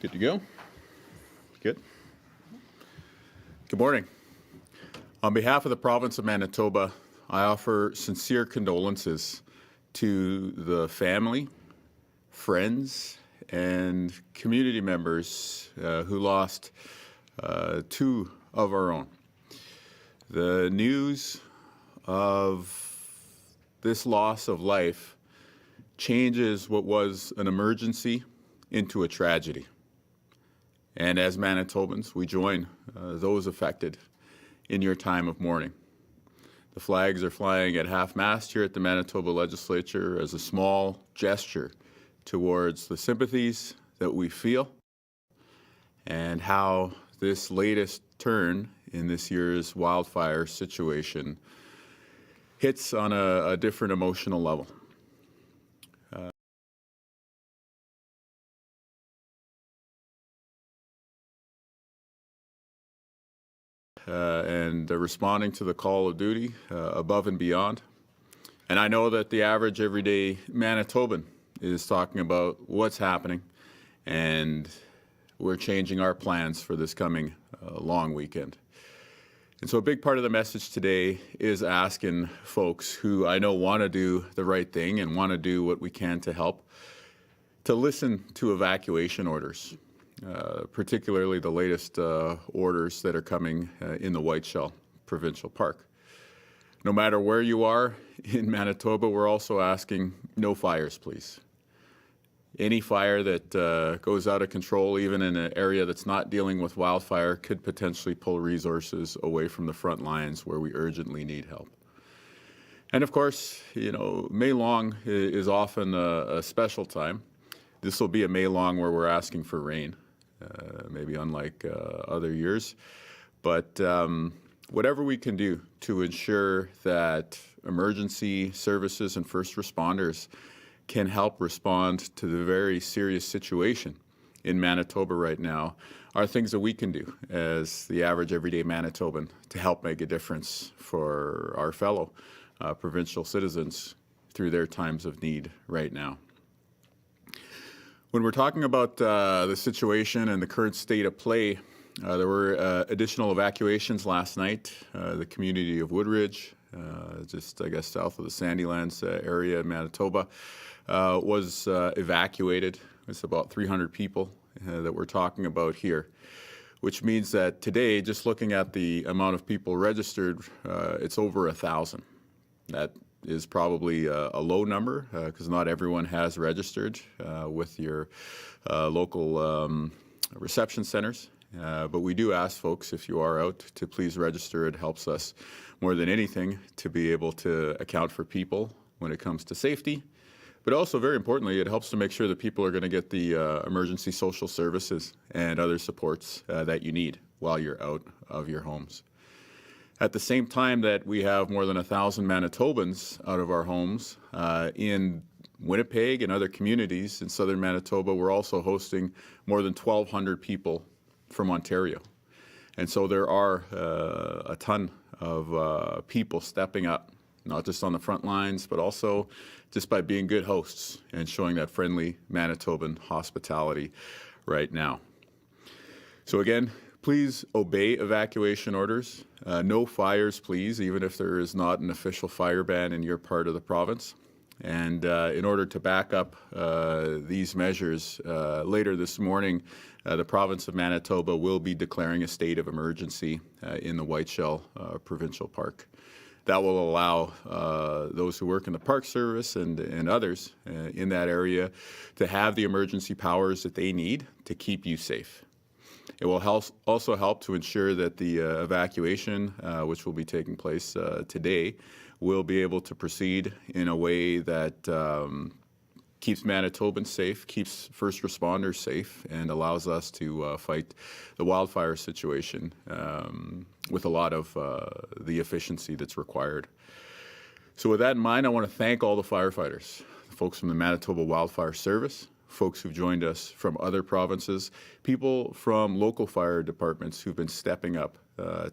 Good to go? Good. Good morning. On behalf of the province of Manitoba, I offer sincere condolences to the family, friends, and community members who lost two of our own. The news of this loss of life changes what was an emergency into a tragedy. And as Manitobans, we join those affected in your time of mourning. The flags are flying at half-mast here at the Manitoba Legislature as a small gesture towards the sympathies that we feel and how this latest turn in this year's wildfire situation hits on a different emotional level. And responding to the call of duty above and beyond. And I know that the average everyday Manitoban is talking about what's happening, and we're changing our plans for this coming long weekend. And so a big part of the message today is asking folks who I know want to do the right thing and want to do what we can to help to listen to evacuation orders. Particularly the latest orders that are coming in the Whiteshell Provincial Park. No matter where you are in Manitoba, we're also asking no fires, please. Any fire that goes out of control, even in an area that's not dealing with wildfire, could potentially pull resources away from the front lines where we urgently need help. And of course, you know, May Long is often a special time. This will be a May Long where we're asking for rain. Maybe unlike other years. But whatever we can do to ensure that emergency services and first responders can help respond to the very serious situation in Manitoba right now are things that we can do as the average everyday Manitoban to help make a difference for our fellow provincial citizens through their times of need right now. When we're talking about the situation and the current state of play, there were additional evacuations last night. The community of Woodridge, just I guess south of the Sandylands area in Manitoba, was evacuated. It's about 300 people that we're talking about here, which means that today, just looking at the amount of people registered, it's over 1,000. That is probably a low number because not everyone has registered with your local reception centers. But we do ask folks, if you are out, to please register. It helps us more than anything to be able to account for people when it comes to safety. But also, very importantly, it helps to make sure that people are going to get the emergency social services and other supports that you need while you're out of your homes. At the same time that we have more than 1,000 Manitobans out of our homes in Winnipeg and other communities in southern Manitoba, we're also hosting more than 1,200 people from Ontario. And so there are a ton of people stepping up, not just on the front lines, but also just by being good hosts and showing that friendly Manitoban hospitality right now. So again, please obey evacuation orders. No fires, please, even if there is not an official fire ban in your part of the province. And in order to back up these measures, later this morning, the province of Manitoba will be declaring a state of emergency in the Whiteshell Provincial Park. That will allow those who work in the Park Service and others in that area to have the emergency powers that they need to keep you safe. It will also help to ensure that the evacuation, which will be taking place today, will be able to proceed in a way that keeps Manitobans safe, keeps first responders safe, and allows us to fight the wildfire situation with a lot of the efficiency that's required. So with that in mind, I want to thank all the firefighters, the folks from the Manitoba Wildfire Service, folks who've joined us from other provinces, people from local fire departments who've been stepping up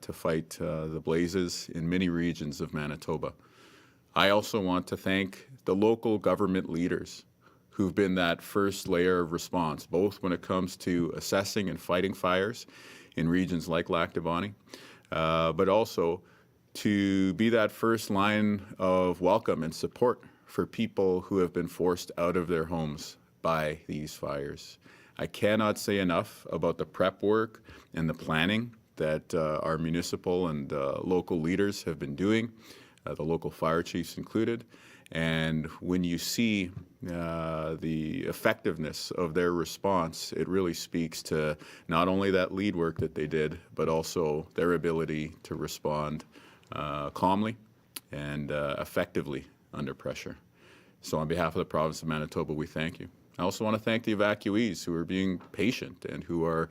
to fight the blazes in many regions of Manitoba. I also want to thank the local government leaders who've been that first layer of response, both when it comes to assessing and fighting fires in regions like Lac du Bonnet, but also to be that first line of welcome and support for people who have been forced out of their homes by these fires. I cannot say enough about the prep work and the planning that our municipal and local leaders have been doing, the local fire chiefs included. And when you see the effectiveness of their response, it really speaks to not only that lead work that they did, but also their ability to respond calmly and effectively under pressure. So on behalf of the province of Manitoba, we thank you. I also want to thank the evacuees who are being patient and who are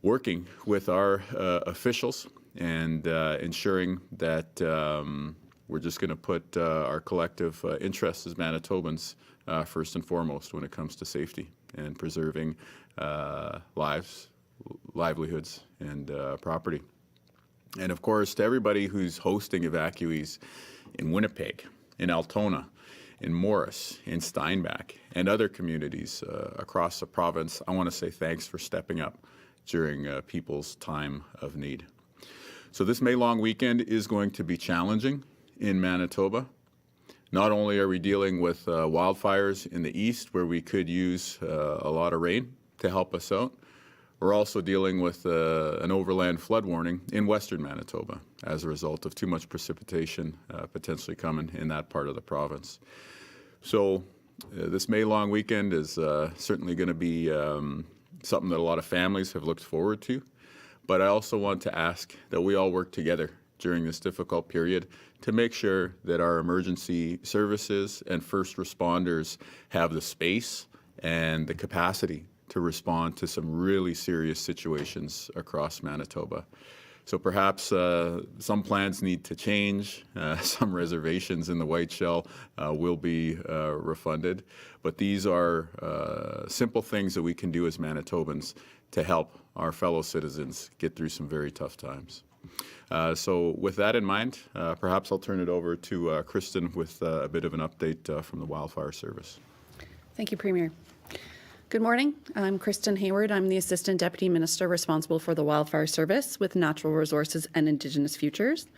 working with our officials and ensuring that we're just going to put our collective interests as Manitobans first and foremost when it comes to safety and preserving lives, livelihoods, and property. And of course, to everybody who's hosting evacuees in Winnipeg, in Altona, in Morris, in Steinbach, and other communities across the province, I want to say thanks for stepping up during people's time of need. So this May long weekend is going to be challenging in Manitoba. Not only are we dealing with wildfires in the east where we could use a lot of rain to help us out, we're also dealing with an overland flood warning in western Manitoba as a result of too much precipitation potentially coming in that part of the province. So this May long weekend is certainly going to be something that a lot of families have looked forward to. But I also want to ask that we all work together during this difficult period to make sure that our emergency services and first responders have the space and the capacity to respond to some really serious situations across Manitoba. So perhaps some plans need to change, some reservations in the White Shell will be refunded, but these are simple things that we can do as Manitobans to help our fellow citizens get through some very tough times. So with that in mind, perhaps I'll turn it over to Kristen with a bit of an update from the Wildfire Service. Thank you, Premier. Good morning. I'm Kristen Hayward. I'm the Assistant Deputy Minister responsible for the Wildfire Service with Natural Resources and Indigenous Futures.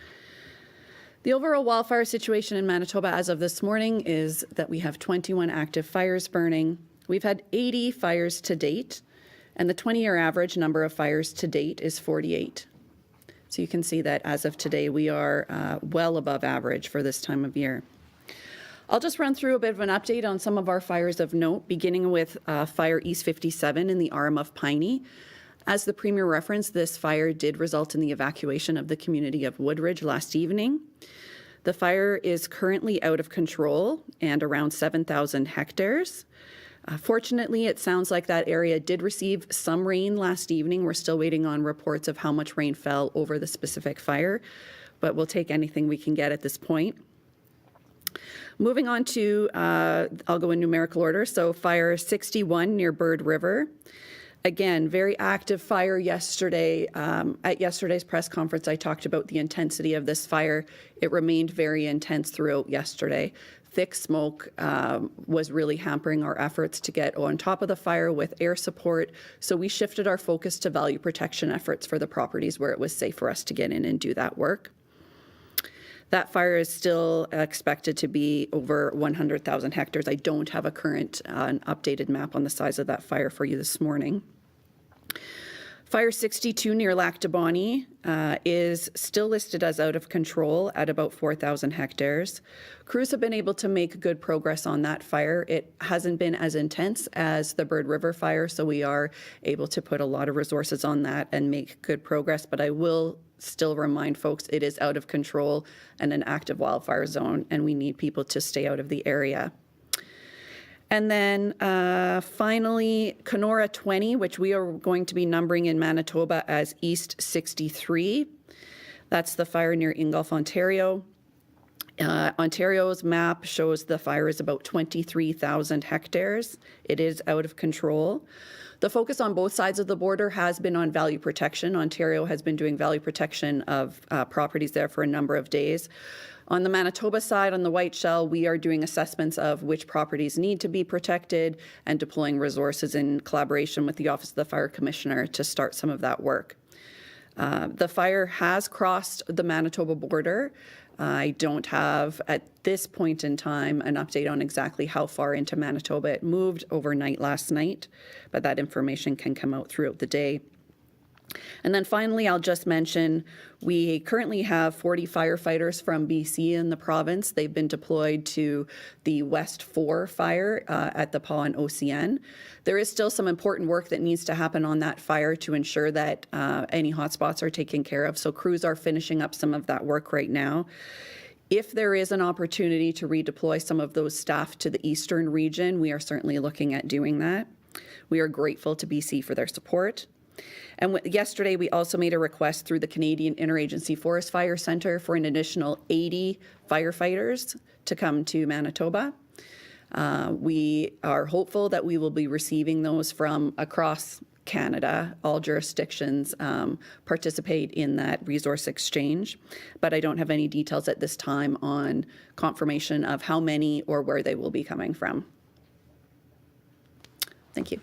The overall wildfire situation in Manitoba as of this morning is that we have 21 active fires burning. We've had 80 fires to date, and the 20-year average number of fires to date is 48. So you can see that as of today, we are well above average for this time of year. I'll just run through a bit of an update on some of our fires of note, beginning with Fire East 57 in the Arm of Piney. As the Premier referenced, this fire did result in the evacuation of the community of Woodridge last evening. The fire is currently out of control and around 7,000 hectares. Fortunately, it sounds like that area did receive some rain last evening. We're still waiting on reports of how much rain fell over the specific fire, but we'll take anything we can get at this point. Moving on to, I'll go in numerical order. So Fire 61 near Bird River. Again, very active fire yesterday. At yesterday's press conference, I talked about the intensity of this fire. It remained very intense throughout yesterday. Thick smoke was really hampering our efforts to get on top of the fire with air support. So we shifted our focus to value protection efforts for the properties where it was safe for us to get in and do that work. That fire is still expected to be over 100,000 hectares. I don't have a current updated map on the size of that fire for you this morning. Fire 62 near Lac du Bonnet is still listed as out of control at about 4,000 hectares. Crews have been able to make good progress on that fire. It hasn't been as intense as the Bird River fire, so we are able to put a lot of resources on that and make good progress, but I will still remind folks it is out of control and an active wildfire zone, and we need people to stay out of the area. And then finally, Kenora 20, which we are going to be numbering in Manitoba as East 63. That's the fire near Ingolf, Ontario. Ontario's map shows the fire is about 23,000 hectares. It is out of control. The focus on both sides of the border has been on value protection. Ontario has been doing value protection of properties there for a number of days. On the Manitoba side, on the White Shell, we are doing assessments of which properties need to be protected and deploying resources in collaboration with the Office of the Fire Commissioner to start some of that work. The fire has crossed the Manitoba border. I don't have, at this point in time, an update on exactly how far into Manitoba it moved overnight last night, but that information can come out throughout the day. And then finally, I'll just mention, we currently have 40 firefighters from BC in the province. They've been deployed to the West 4 fire at the Paw and OCN. There is still some important work that needs to happen on that fire to ensure that any hotspots are taken care of. So crews are finishing up some of that work right now. If there is an opportunity to redeploy some of those staff to the eastern region, we are certainly looking at doing that. We are grateful to BC for their support. And yesterday, we also made a request through the Canadian Interagency Forest Fire Centre for an additional 80 firefighters to come to Manitoba. We are hopeful that we will be receiving those from across Canada. All jurisdictions participate in that resource exchange, but I don't have any details at this time on confirmation of how many or where they will be coming from. Thank you.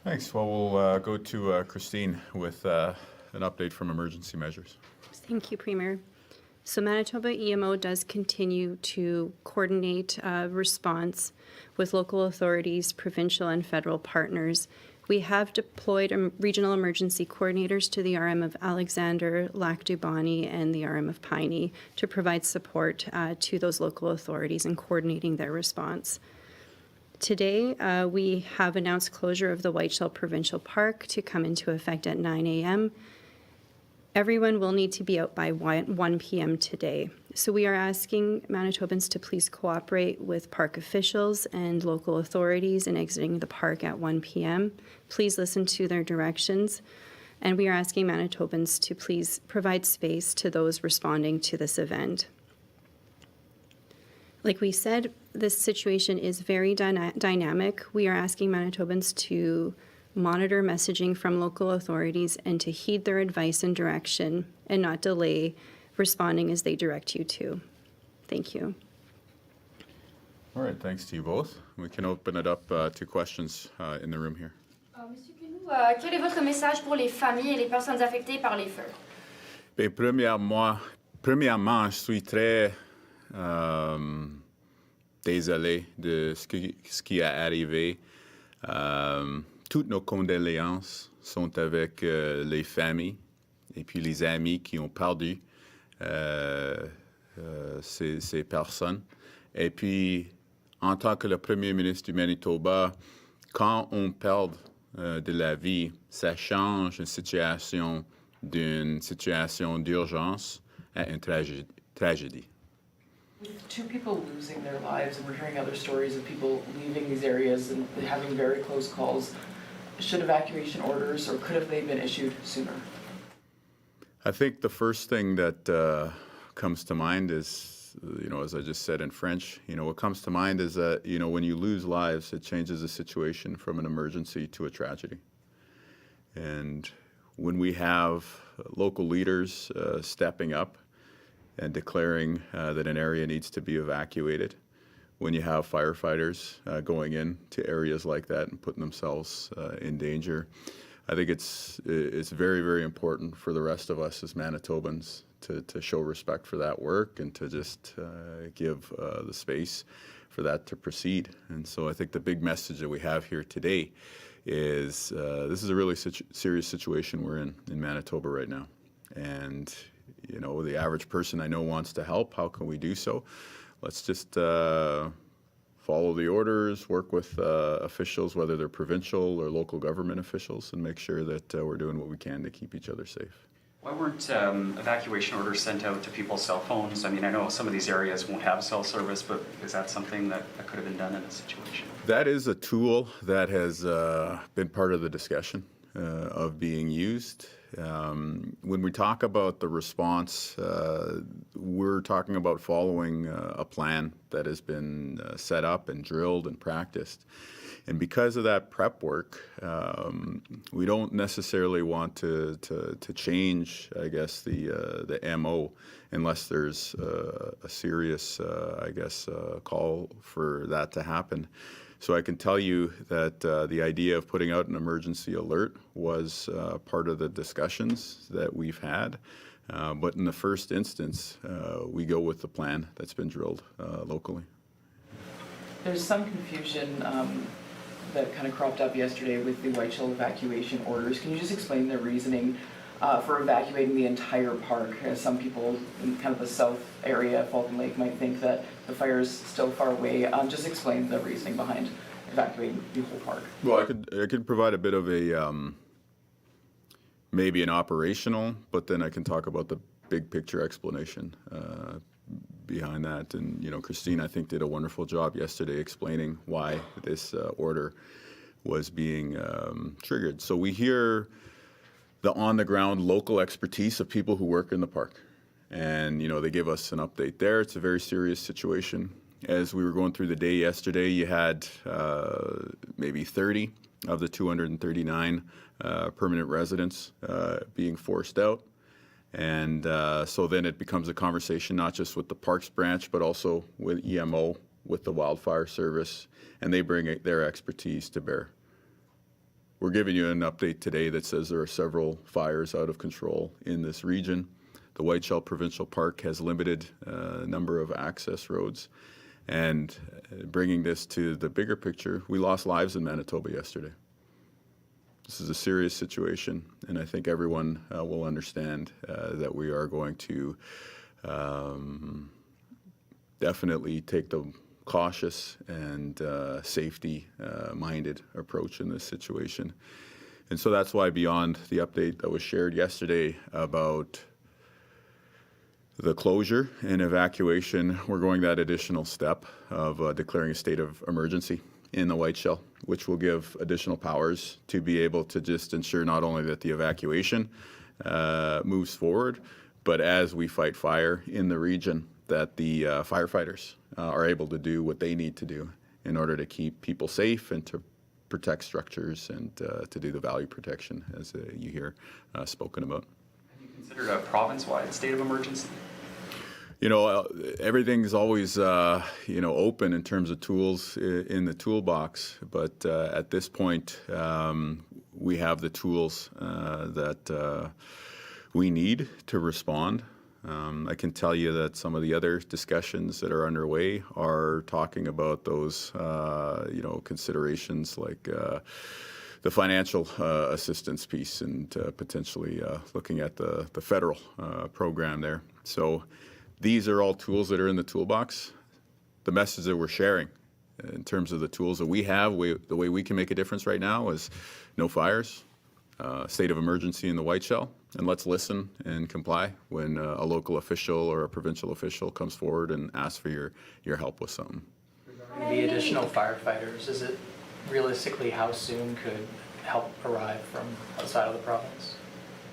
Thanks. Well, we'll go to Christine with an update from emergency measures. Thank you, Premier. So Manitoba EMO does continue to coordinate response with local authorities, provincial and federal partners. We have deployed regional emergency coordinators to the RM of Alexander, Lac du Bonnet, and the RM of Piney to provide support to those local authorities in coordinating their response. Today, we have announced closure of the White Shell Provincial Park to come into effect at 9 a.m. Everyone will need to be out by 1 p.m. today. So we are asking Manitobans to please cooperate with park officials and local authorities in exiting the park at 1 p.m. Please listen to their directions. And we are asking Manitobans to please provide space to those responding to this event. Like we said, this situation is very dynamic. We are asking Manitobans to monitor messaging from local authorities and to heed their advice and direction and not delay responding as they direct you to. Thank you. All right, thanks to you both. We can open it up to questions in the room here. Monsieur Quenou, quel est votre message pour les familles et les personnes affectées par les feux? Bien, premièrement, je suis très désolé de ce qui est arrivé. Toutes nos condoléances sont avec les familles et puis les amis qui ont perdu ces personnes. Et puis, en tant que le premier ministre du Manitoba, quand on perd de la vie, ça change une situation d'une situation d'urgence à une tragédie. With two people losing their lives, and we're hearing other stories of people leaving these areas and having very close calls, should evacuation orders, or could have they been issued sooner? I think the first thing that comes to mind is, as I just said in French, what comes to mind is that, when you lose lives, it changes the situation from an emergency to a tragedy. And when we have local leaders stepping up and declaring that an area needs to be evacuated, when you have firefighters going into areas like that and putting themselves in danger, I think it's very, very important for the rest of us as Manitobans to show respect for that work and to just give the space for that to proceed. And so I think the big message that we have here today is this is a really serious situation we're in Manitoba right now. And the average person I know wants to help. How can we do so? Let's just follow the orders, work with officials, whether they're provincial or local government officials, and make sure that we're doing what we can to keep each other safe. Why weren't evacuation orders sent out to people's cell phones? I mean, I know some of these areas won't have cell service, but is that something that could have been done in this situation? That is a tool that has been part of the discussion of being used. When we talk about the response, we're talking about following a plan that has been set up and drilled and practiced. And because of that prep work, we don't necessarily want to change, I guess, the MO unless there's a serious, call for that to happen. So I can tell you that the idea of putting out an emergency alert was part of the discussions that we've had. But in the first instance, we go with the plan that's been drilled locally. There's some confusion that kind of cropped up yesterday with the Whiteshell evacuation orders. Can you just explain the reasoning for evacuating the entire park? As some people in kind of the south area, Falcon Lake, might think that the fire is still far away. Just explain the reasoning behind evacuating the whole park. Well, I could provide a bit of a maybe an operational, but then I can talk about the big picture explanation behind that. And you know, Christine, I think, did a wonderful job yesterday explaining why this order was being triggered. So we hear the on-the-ground local expertise of people who work in the park. And, you know, they give us an update there. It's a very serious situation. As we were going through the day yesterday, you had maybe 30 of the 239 permanent residents being forced out. And so then it becomes a conversation not just with the Parks branch, but also with EMO, with the Wildfire Service, and they bring their expertise to bear. We're giving you an update today that says there are several fires out of control in this region. The Whiteshell Provincial Park has limited number of access roads. And bringing this to the bigger picture, we lost lives in Manitoba yesterday. This is a serious situation, and I think everyone will understand that we are going to definitely take the cautious and safety-minded approach in this situation. And so that's why, beyond the update that was shared yesterday about the closure and evacuation, we're going that additional step of declaring a state of emergency in the Whiteshell, which will give additional powers to be able to just ensure not only that the evacuation moves forward, but as we fight fire in the region, that the firefighters are able to do what they need to do in order to keep people safe and to protect structures and to do the value protection, as you hear spoken about. Have you considered a province-wide state of emergency? You know, everything's always, open in terms of tools in the toolbox, but at this point, we have the tools that we need to respond. I can tell you that some of the other discussions that are underway are talking about those, considerations like the financial assistance piece and potentially looking at the federal program there. So these are all tools that are in the toolbox. The message that we're sharing in terms of the tools that we have, the way we can make a difference right now is no fires, state of emergency in the Whiteshell, and let's listen and comply when a local official or a provincial official comes forward and asks for your help with something. Regarding the additional firefighters, is it realistically how soon could help arrive from outside of the province?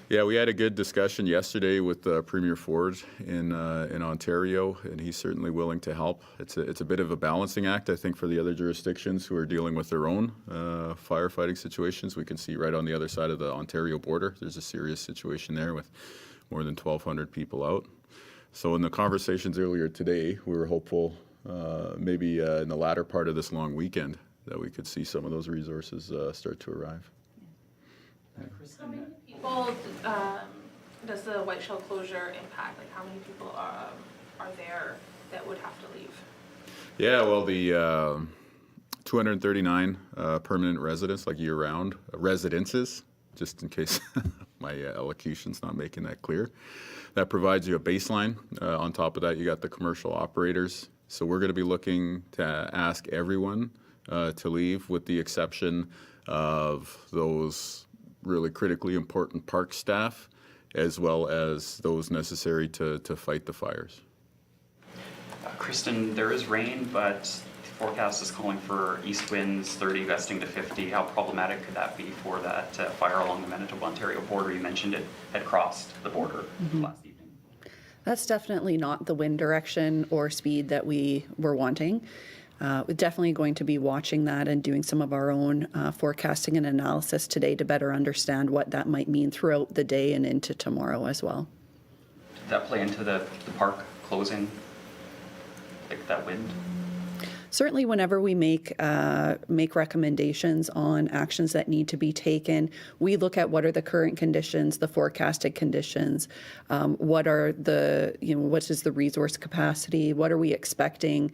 Yeah, we had a good discussion yesterday with Premier Ford in Ontario, and he's certainly willing to help. It's a bit of a balancing act, I think, for the other jurisdictions who are dealing with their own firefighting situations. We can see right on the other side of the Ontario border, there's a serious situation there with more than 1,200 people out. So in the conversations earlier today, we were hopeful maybe in the latter part of this long weekend that we could see some of those resources start to arrive. How many people does the Whiteshell closure impact? Like, how many people are there that would have to leave? Yeah, well, the 239 permanent residents, like year-round residences, just in case my elocution's not making that clear. That provides you a baseline. On top of that, you got the commercial operators. So we're going to be looking to ask everyone to leave, with the exception of those really critically important park staff, as well as those necessary to fight the fires. Kristen, there is rain, but forecast is calling for east winds 30 gusting to 50. How problematic could that be for that fire along the Manitoba-Ontario border? You mentioned it had crossed the border last evening. That's definitely not the wind direction or speed that we were wanting. We're definitely going to be watching that and doing some of our own forecasting and analysis today to better understand what that might mean throughout the day and into tomorrow as well. Did that play into the park closing, like that wind? Certainly, whenever we make recommendations on actions that need to be taken, we look at what are the current conditions, the forecasted conditions, what is the resource capacity, what are we expecting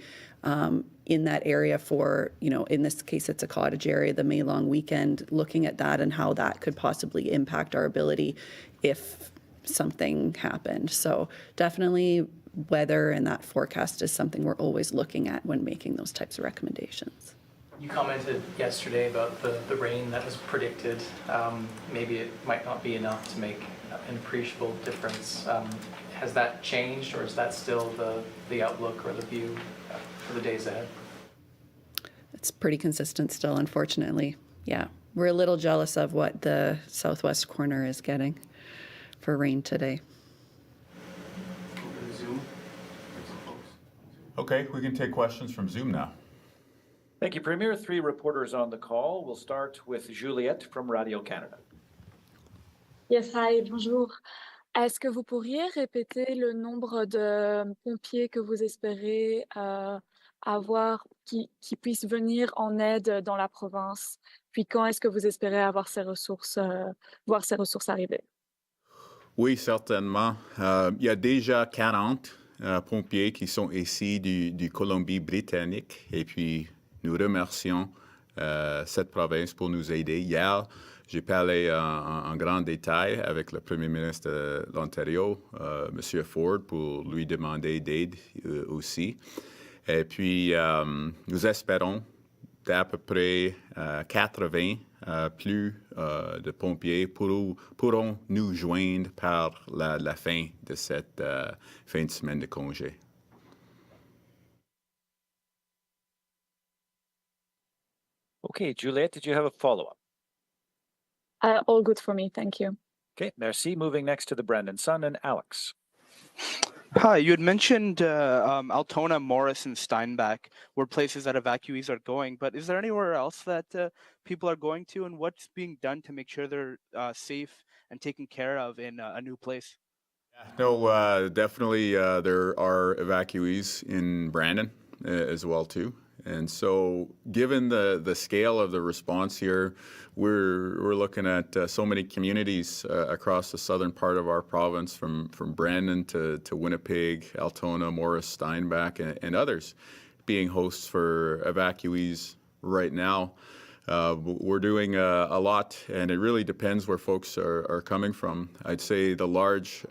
in that area for, in this case, it's a cottage area, the May long weekend, looking at that and how that could possibly impact our ability if something happened. So definitely weather and that forecast is something we're always looking at when making those types of recommendations. You commented yesterday about the rain that was predicted. Maybe it might not be enough to make an appreciable difference. Has that changed, or is that still the outlook or the view for the days ahead? It's pretty consistent still, unfortunately. Yeah, we're a little jealous of what the southwest corner is getting for rain today. Okay, we can take questions from Zoom now. Thank you, Premier. 3 reporters on the call. We'll start with Juliette from Radio-Canada. Yes, hi, bonjour. Est-ce que vous pourriez répéter le nombre de pompiers que vous espérez avoir qui puissent venir en aide dans la province? Puis quand est-ce que vous espérez avoir voir ces ressources arriver? Oui, certainement. Il y a déjà 40 pompiers qui sont ici du Colombie-Britannique et puis nous remercions cette province pour nous aider. Hier, j'ai parlé en grand détail avec le premier ministre de l'Ontario, M. Ford, pour lui demander d'aide aussi. Et puis, nous espérons d'à peu près 80 plus de pompiers pourront nous joindre par la fin de cette fin de semaine de congé. Okay, Juliette, did you have a follow-up? All good for me, thank you. Okay, merci. Moving next to the Brandon Sun and Alex. Hi, you had mentioned Altona, Morris, and Steinbach were places that evacuees are going, but is there anywhere else that people are going to, and what's being done to make sure they're safe and taken care of in a new place? No, definitely there are evacuees in Brandon as well too. And so given the scale of the response here, we're looking at so many communities across the southern part of our province, from Brandon to Winnipeg, Altona, Morris, Steinbach, and others being hosts for evacuees right now. We're doing a lot, and it really depends where folks are coming from. I'd say the large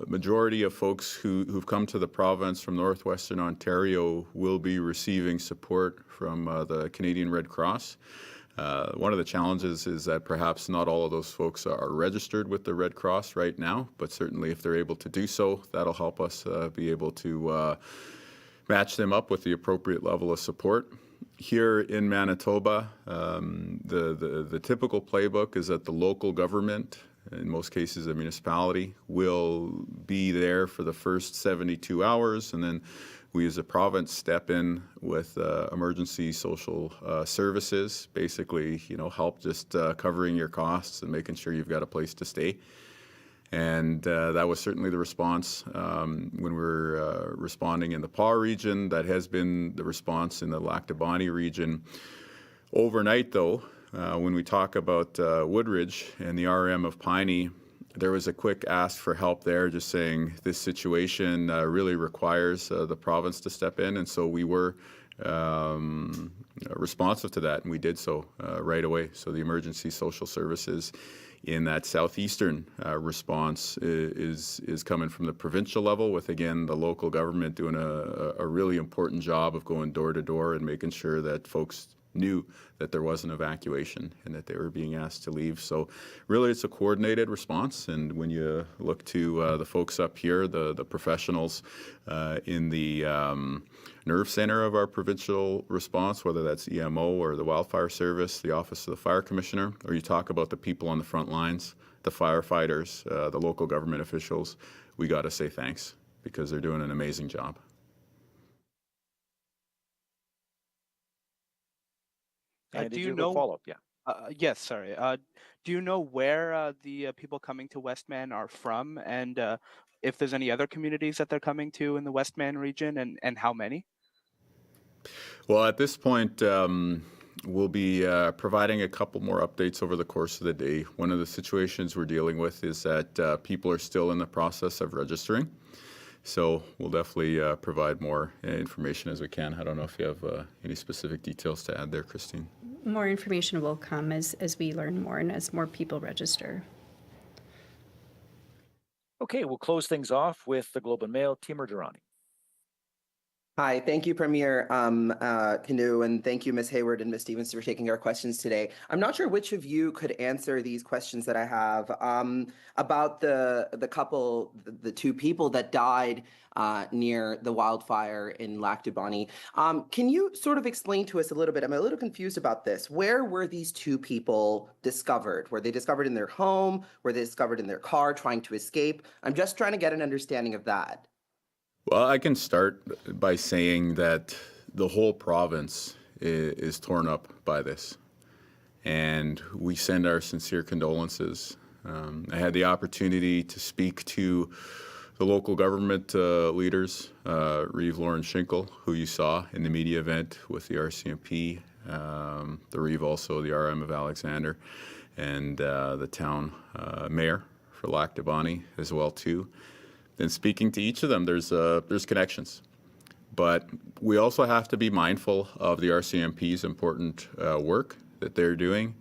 majority of folks who've come to the province from northwestern Ontario will be receiving support from the Canadian Red Cross. One of the challenges is that perhaps not all of those folks are registered with the Red Cross right now, but certainly if they're able to do so, that'll help us be able to match them up with the appropriate level of support. Here in Manitoba, the typical playbook is that the local government, in most cases a municipality, will be there for the first 72 hours, and then we as a province step in with emergency social services, basically, help just covering your costs and making sure you've got a place to stay. And that was certainly the response when we were responding in the PAW region. That has been the response in the Lac du Bonnet region. Overnight, though, when we talk about Woodridge and the RM of Piney, there was a quick ask for help there, just saying this situation really requires the province to step in. And so we were responsive to that, and we did so right away. So the emergency social services in that southeastern response is coming from the provincial level, with, again, the local government doing a really important job of going door to door and making sure that folks knew that there was an evacuation and that they were being asked to leave. So really it's a coordinated response. And when you look to the folks up here, the professionals in the nerve center of our provincial response, whether that's EMO or the Wildfire Service, the Office of the Fire Commissioner, or you talk about the people on the front lines, the firefighters, the local government officials, we got to say thanks because they're doing an amazing job. Do you know follow-up? Yeah. Yes, sorry. Do you know where the people coming to Westman are from, and if there's any other communities that they're coming to in the Westman region, and how many? Well, at this point, we'll be providing a couple more updates over the course of the day. One of the situations we're dealing with is that people are still in the process of registering. So we'll definitely provide more information as we can. I don't know if you have any specific details to add there, Christine. More information will come as we learn more and as more people register. Okay, we'll close things off with the Globe and Mail, Timur Durrani. Hi, thank you, Premier Canoe, and thank you, Ms. Hayward and Ms. Stevens, for taking our questions today. I'm not sure which of you could answer these questions that I have about the two people that died near the wildfire in Lac du Bonnet. Can you sort of explain to us a little bit? I'm a little confused about this. Where were these two people discovered? Were they discovered in their home? Were they discovered in their car trying to escape? I'm just trying to get an understanding of that. Well, I can start by saying that the whole province is torn up by this, and we send our sincere condolences. I had the opportunity to speak to the local government leaders, Reeve Lauren Schinkel, who you saw in the media event with the RCMP, the Reeve also, the RM of Alexander, and the town mayor for Lac du Bonnet as well too. And speaking to each of them, there's connections. But we also have to be mindful of the RCMP's important work that they're doing.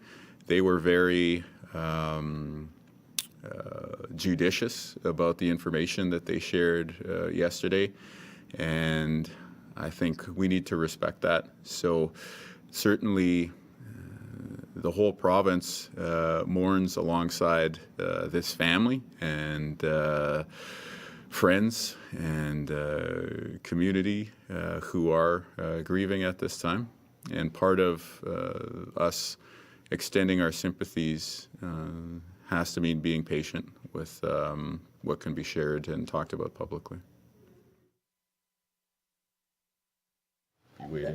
They were very judicious about the information that they shared yesterday, and I think we need to respect that. So certainly the whole province mourns alongside this family and friends and community who are grieving at this time. And part of us extending our sympathies has to mean being patient with what can be shared and talked about publicly.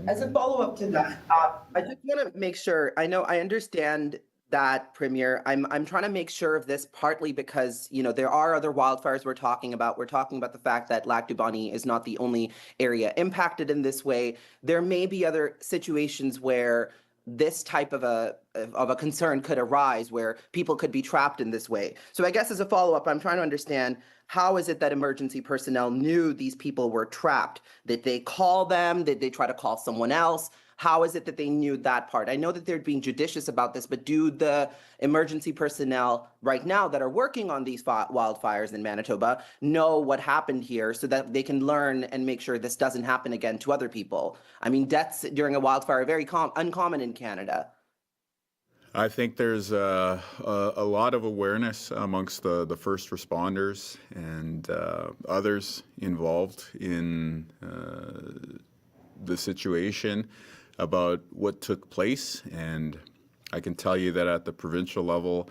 As a follow-up to that, I just want to make sure, I understand that, Premier. I'm trying to make sure of this partly because, there are other wildfires we're talking about. We're talking about the fact that Lac du Bonnet is not the only area impacted in this way. There may be other situations where this type of a concern could arise where people could be trapped in this way. So I guess as a follow-up, I'm trying to understand, how is it that emergency personnel knew these people were trapped? Did they call them? Did they try to call someone else? How is it that they knew that part? I know that they're being judicious about this, but do the emergency personnel right now that are working on these wildfires in Manitoba know what happened here so that they can learn and make sure this doesn't happen again to other people? I mean, deaths during a wildfire are very uncommon in Canada. I think there's a lot of awareness amongst the first responders and others involved in the situation about what took place. And I can tell you that at the provincial level,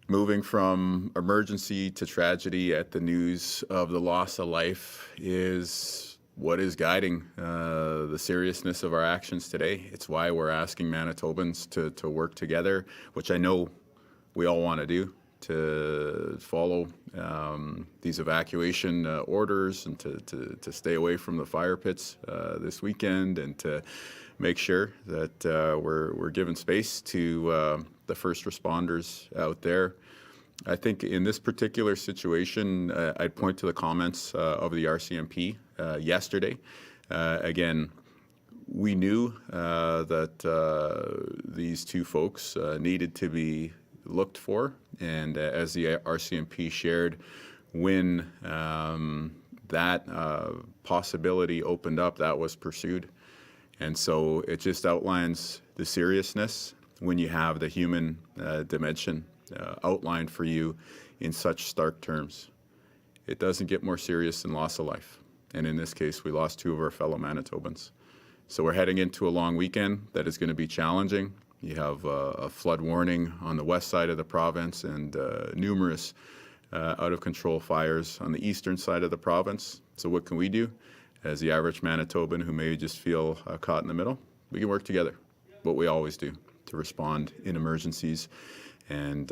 moving from emergency to tragedy at the news of the loss of life is what is guiding the seriousness of our actions today. It's why we're asking Manitobans to work together, which I know we all want to do, to follow these evacuation orders and to stay away from the fire pits this weekend, and to make sure that we're giving space to the first responders out there. I think in this particular situation, I'd point to the comments of the RCMP yesterday. Again, we knew that these two folks needed to be looked for, and as the RCMP shared, when that possibility opened up, that was pursued. And so it just outlines the seriousness when you have the human dimension outlined for you in such stark terms. It doesn't get more serious than loss of life. And in this case, we lost 2 of our fellow Manitobans. So we're heading into a long weekend that is going to be challenging. You have a flood warning on the west side of the province and numerous out-of-control fires on the eastern side of the province. So what can we do as the average Manitoban who may just feel caught in the middle? We can work together, what we always do, to respond in emergencies. And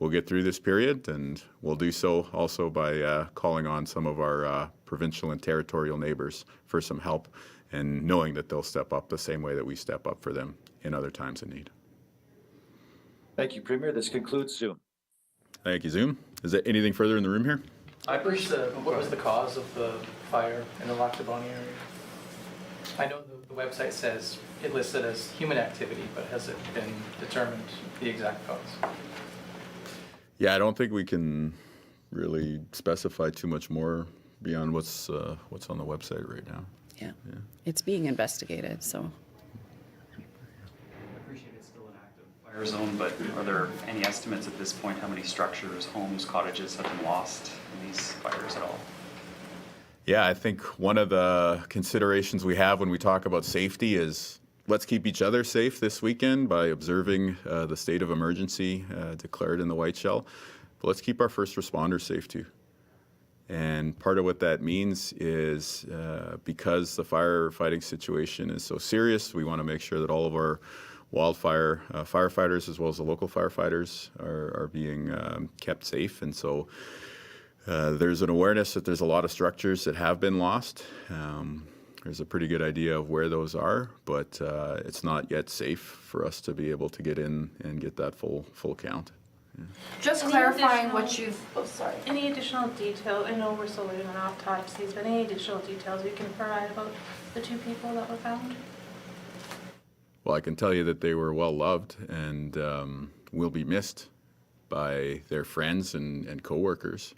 we'll get through this period, and we'll do so also by calling on some of our provincial and territorial neighbors for some help, and knowing that they'll step up the same way that we step up for them in other times of need. Thank you, Premier. This concludes Zoom. Thank you, Zoom. Is there anything further in the room here? What was the cause of the fire in the Lac du Bonnet area? I know the website says it listed as human activity, but has it been determined the exact cause? Yeah, I don't think we can really specify too much more beyond what's on the website right now. Yeah. It's being investigated, so. I appreciate it's still an active fire zone, but are there any estimates at this point how many structures, homes, cottages have been lost in these fires at all? Yeah, I think one of the considerations we have when we talk about safety is let's keep each other safe this weekend by observing the state of emergency declared in the Whiteshell. But let's keep our first responders safe too. And part of what that means is because the firefighting situation is so serious, we want to make sure that all of our wildfire firefighters as well as the local firefighters are being kept safe. And so there's an awareness that there's a lot of structures that have been lost. There's a pretty good idea of where those are, but it's not yet safe for us to be able to get in and get that full count. Yeah. Just Any clarifying additional- what you've, oh, sorry. Any additional detail, I know we're still waiting on autopsies, but any additional details you can provide about the 2 people that were found? Well, I can tell you that they were well loved and will be missed by their friends and coworkers.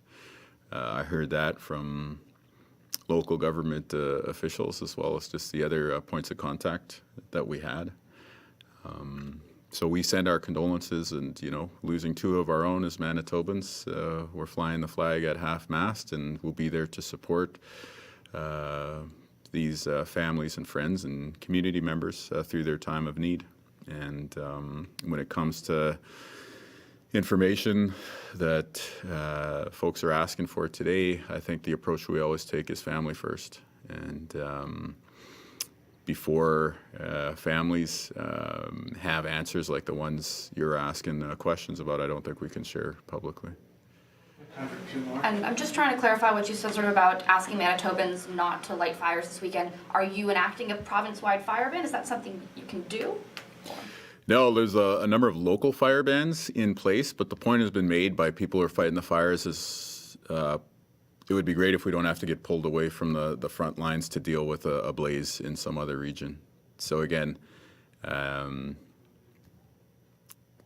I heard that from local government officials as well as just the other points of contact that we had. So we send our condolences, and losing 2 of our own as Manitobans, we're flying the flag at half-mast, and we'll be there to support these families and friends and community members through their time of need. And when it comes to information that folks are asking for today, I think the approach we always take is family first. And before families have answers like the ones you're asking questions about, I don't think we can share publicly. And I'm just trying to clarify what you said sort of about asking Manitobans not to light fires this weekend. Are you enacting a province-wide fire ban? Is that something you can do? No, there's a number of local fire bans in place, but the point has been made by people who are fighting the fires is it would be great if we don't have to get pulled away from the front lines to deal with a blaze in some other region. So again, it's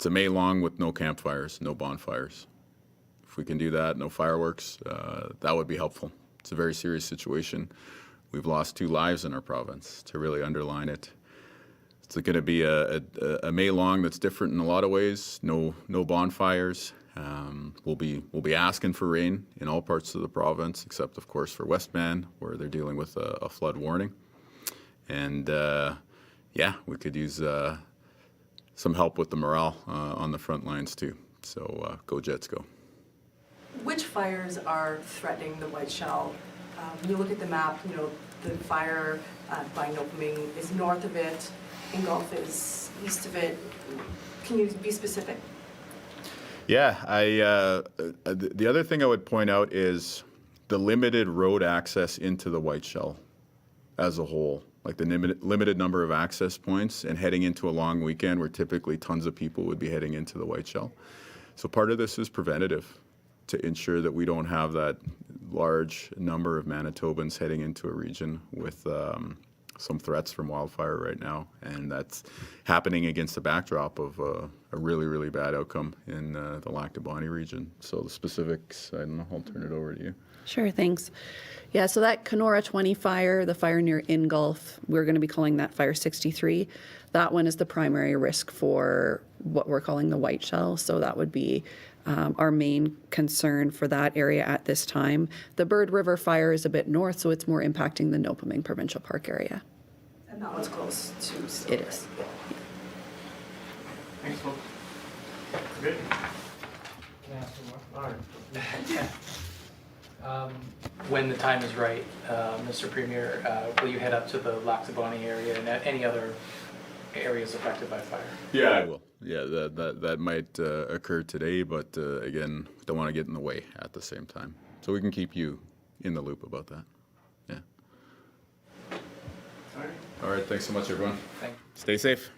a May long with no campfires, no bonfires. If we can do that, no fireworks, that would be helpful. It's a very serious situation. We've lost 2 lives in our province. To really underline it, it's going to be a May long that's different in a lot of ways. No bonfires. We'll be asking for rain in all parts of the province, except of course for Westman, where they're dealing with a flood warning. And yeah, we could use some help with the morale on the front lines too. So go Jets, go. Which fires are threatening the Whiteshell? When you look at the map, the fire by Nopaming is north of it, Ingolf is east of it. Can you be specific? Yeah, the other thing I would point out is the limited road access into the Whiteshell as a whole, like the limited number of access points, and heading into a long weekend where typically tons of people would be heading into the Whiteshell. So part of this is preventative, to ensure that we don't have that large number of Manitobans heading into a region with some threats from wildfire right now, and that's happening against the backdrop of a really, really bad outcome in the Lac du Bonnet region. So the specifics, I don't know, I'll turn it over to you. Sure, thanks. Yeah, so that Kenora 20 fire, the fire near Ingulf, we're going to be calling that Fire 63. That one is the primary risk for what we're calling the white shell. So that would be our main concern for that area at this time. The Bird River fire is a bit north, so it's more impacting the Nopaming Provincial Park area. And that one's close to still. It is. Thanks, folks. Good. Can I ask one more? All right. When the time is right, Mr. Premier, will you head up to the Lac du Bonnet area and any other areas affected by fire? Yeah, I will. Yeah, that might occur today, but again, don't want to get in the way at the same time. So we can keep you in the loop about that. Yeah. All right. All right, thanks so much, everyone. Thank you. Stay safe.